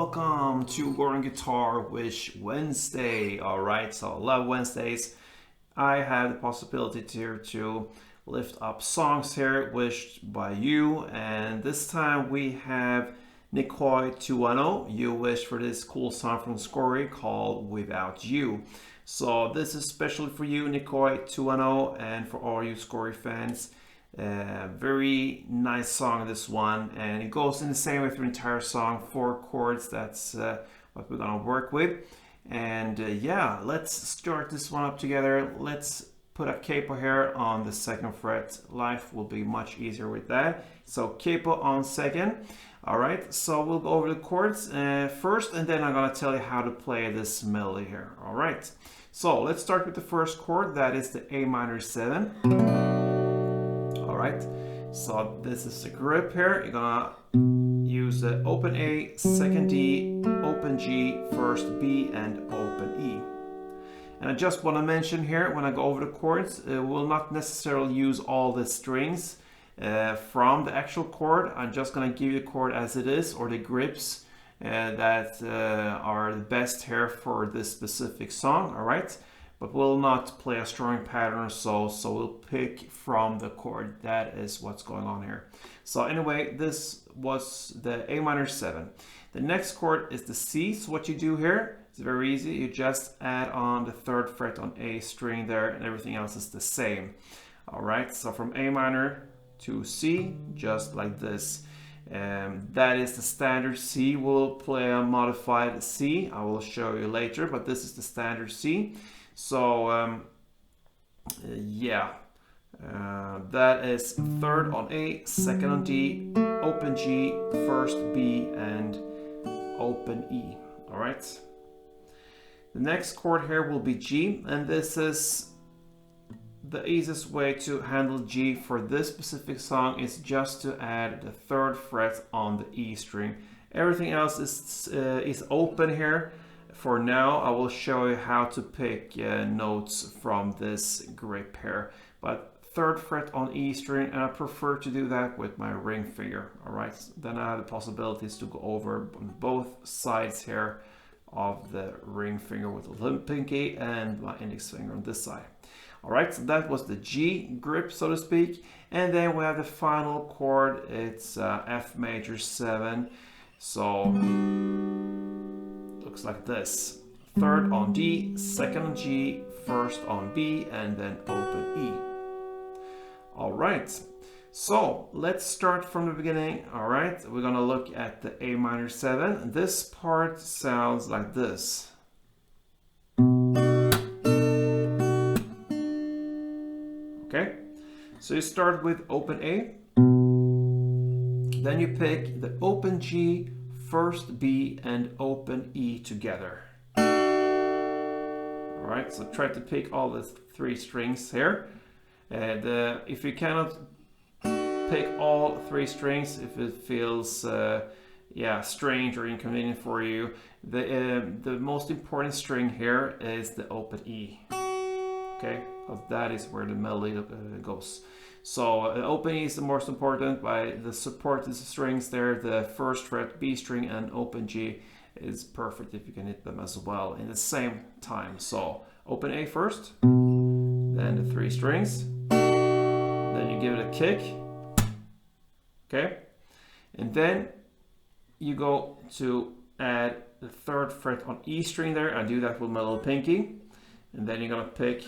welcome to War on Guitar Wish Wednesday. Alright, so I love Wednesdays. I have the possibility to lift up songs here wished by you, and this time we have Nikoi 210. You wished for this cool song from SCOREY called Without You. So this is special for you, Nikoi 210, and for all you SCOREY fans. Very nice song, this one, and it goes in the same with the entire song, 4 chords. That's what we're gonna work with. And yeah, let's start this one up together. Let's put a capo here on the 2nd fret. Life will be much easier with that. So capo on 2nd. All right, so we'll go over the chords first, and then I'm gonna tell you how to play this melody here. All right, so let's start with the first chord. That is the A minor 7. Alright, so this is the grip here. You're gonna use the open A, 2nd D, open G, 1st B, and open E. And I just want to mention here, when I go over the chords, we'll not necessarily use all the strings from the actual chord. I'm just gonna give you the chord as it is, or the grips that are the best here for this specific song, alright? But we'll not play a strumming pattern, so we'll pick from the chord. That is what's going on here. So anyway, this was the A minor 7. The next chord is the C. So what you do here is very easy. You just add on the 3rd fret on A string there, and everything else is the same. All right, so from A minor to C, just like this. That is the standard C. We'll play a modified C. I will show you later, but this is the standard C. So yeah, that is 3rd on A, 2nd on D, open G, 1st B, and open E. All right. The next chord here will be G, and this is the easiest way to handle G for this specific song is just to add the 3rd fret on the E string. Everything else is open here. For now, I will show you how to pick notes from this grip here. But 3rd fret on E string, and I prefer to do that with my ring finger. All right, then I have the possibilities to go over on both sides here of the ring finger with the pinky and my index finger on this side. All right, so that was the G grip, so to speak. And then we have the final chord. It's F major 7. So looks like this: 3rd on D, 2nd on G, 1st on B, and then open E. All right, so let's start from the beginning. All right, we're gonna look at the A minor 7. This part sounds like this. Okay, so you start with open A, then you pick the open G, 1st B, and open E together. All right, so try to pick all the 3 strings here. If you cannot pick all 3 strings, if it feels strange or inconvenient for you, the most important string here is the open E. Okay, because that is where the melody goes. So open E is the most important. By the supported strings there, the 1st fret B string and open G is perfect if you can hit them as well in the same time. So open A first, then the 3 strings, then you give it a kick, okay, and then you go to add the 3rd fret on E string there. I do that with my little pinky, and then you're gonna pick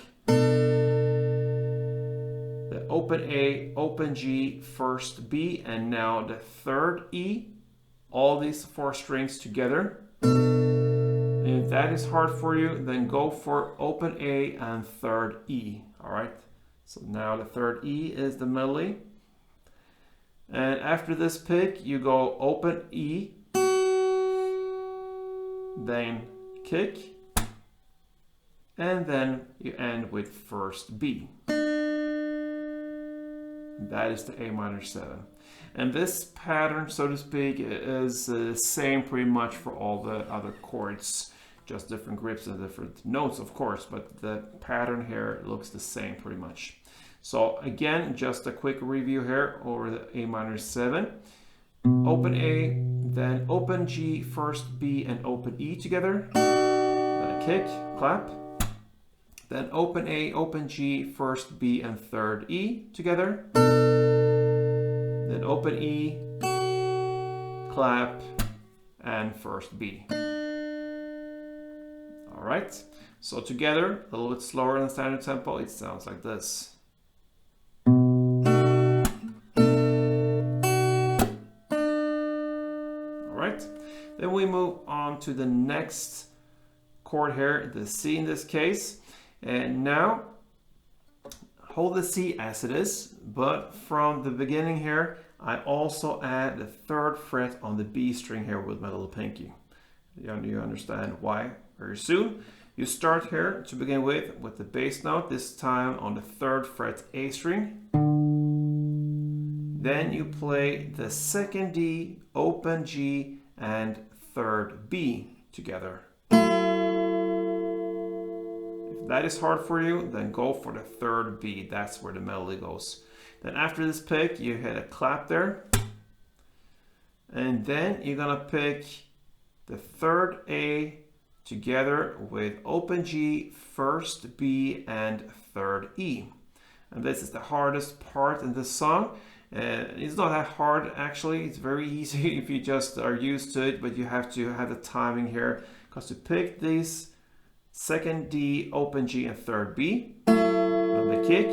the open A, open G, 1st B, and now the 3rd E, all these 4 strings together. And if that is hard for you, then go for open A and 3rd E. All right, so now the 3rd E is the melody. And after this pick, you go open E, then kick, and then you end with 1st B. That is the A minor 7. And this pattern, so to speak, is the same pretty much for all the other chords. Just different grips and different notes, of course, but the pattern here looks the same pretty much. So again, just a quick review here over the A minor 7. open A, then open G, first B, and open E together. Then a kick, clap. Then open A, open G, first B, and third E together. Then open E, clap, and first B. All right, so together, a little bit slower than standard tempo, it sounds like this. All right, then we move on to the next chord here, the C in this case. And now, hold the C as it is, but from the beginning here, I also add the 3rd fret on the B string here with my little pinky. You understand why very soon. You start here to begin with the bass note, this time on the 3rd fret A string. Then you play the 2nd D, open G, and 3rd B together. If that is hard for you, then go for the 3rd B. That's where the melody goes. Then after this pick, you hit a clap there. And then you're gonna pick the 3rd A together with open G, 1st B, and 3rd E. And this is the hardest part in this song. It's not that hard actually, it's very easy if you just are used to it, but you have to have the timing here, because to pick these 2nd D, open G, and 3rd B, on the kick,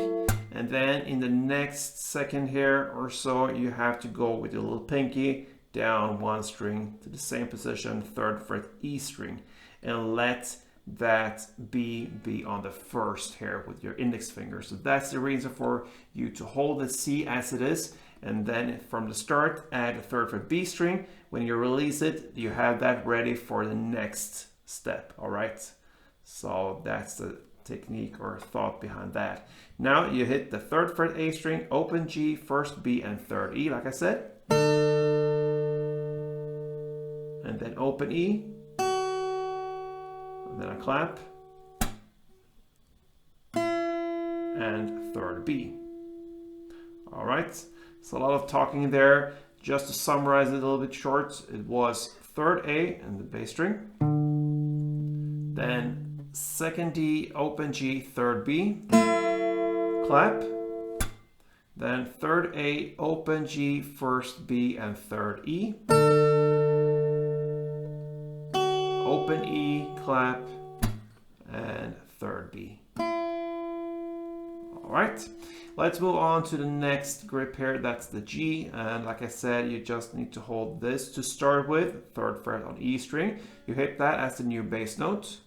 and then in the next second here or so, you have to go with your little pinky down 1 string to the same position, 3rd fret E string, and let that B be on the 1st here with your index finger. So that's the reason for you to hold the C as it is, and then from the start add a 3rd fret B string. When you release it, you have that ready for the next step. All right, so that's the technique or thought behind that. Now you hit the 3rd fret A string, open G, 1st B, and 3rd E, like I said, and then open E, and then a clap, and 3rd B. All right, so a lot of talking there. Just to summarize it a little bit short, it was 3rd A and the bass string, then 2nd D, open G, 3rd B, clap, then 3rd A, open G, 1st B, and 3rd E, open E, clap, and 3rd B. All right, let's move on to the next grip here. That's the G, and like I said, you just need to hold this to start with, 3rd fret on E string. You hit that as the new bass note.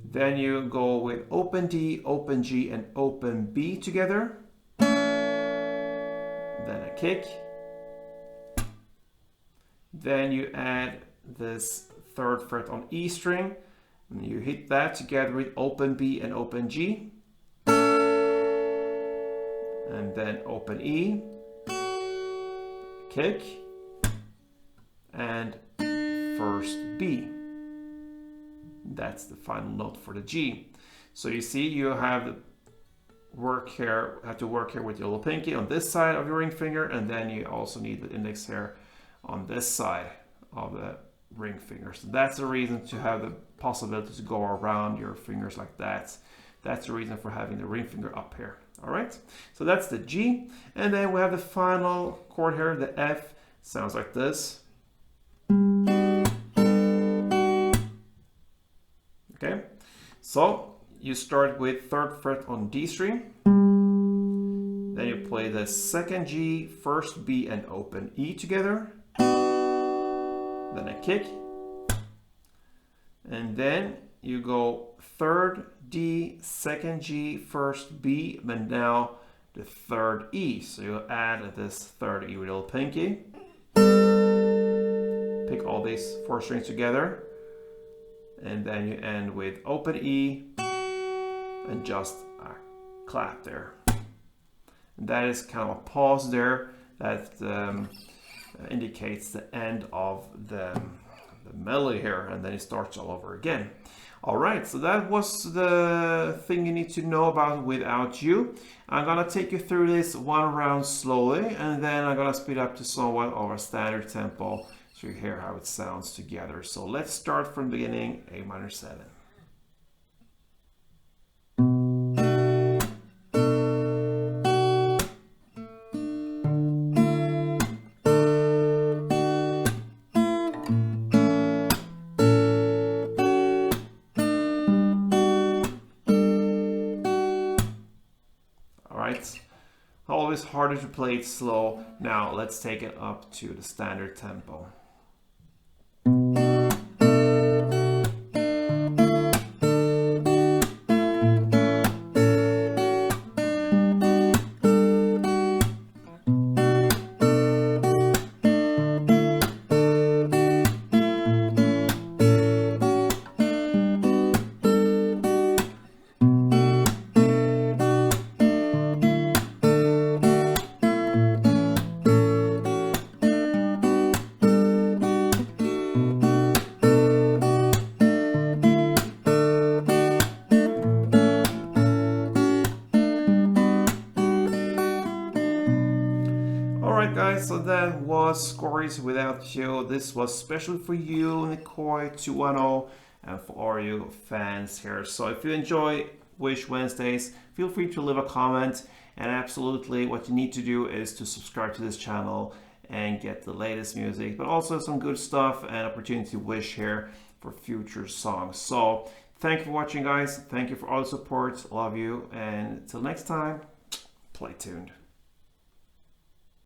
Then you go with open D, open G, and open B together. Then a kick. Then you add this 3rd fret on E string, and you hit that together with open B and open G. And then open E, kick, and 1st B. That's the final note for the G. So you see, you have to work here with your little pinky on this side of your ring finger, and then you also need the index here on this side of the ring finger. So that's the reason to have the possibility to go around your fingers like that. That's the reason for having the ring finger up here. All right, so that's the G. And then we have the final chord here, the F. Sounds like this. Okay, so you start with 3rd fret on D string. Then you play the 2nd G, 1st B, and open E together. Then a kick. And then you go 3rd D, 2nd G, 1st B, but now the 3rd E. So you add this 3rd E with a little pinky. Pick all these 4 strings together. And then you end with open E and just a clap there. And that is kind of a pause there that indicates the end of the the melody here, and then it starts all over again. All right, so that was the thing you need to know about Without You. I'm gonna take you through this one round slowly, and then I'm gonna speed up to somewhat of a standard tempo so you hear how it sounds together. So let's start from the beginning, A minor 7. Always harder to play it slow. Now let's take it up to the standard tempo. Alright guys, so that was SCOREY's Without You. This was special for you, Acoustic 210, and for all you fans here. So if you enjoy Wish Wednesdays, feel free to leave a comment, and absolutely what you need to do is to subscribe to this channel and get the latest music, but also some good stuff and opportunity to wish here for future songs. So thank you for watching guys, thank you for all the support, love you, and until next time, play tuned.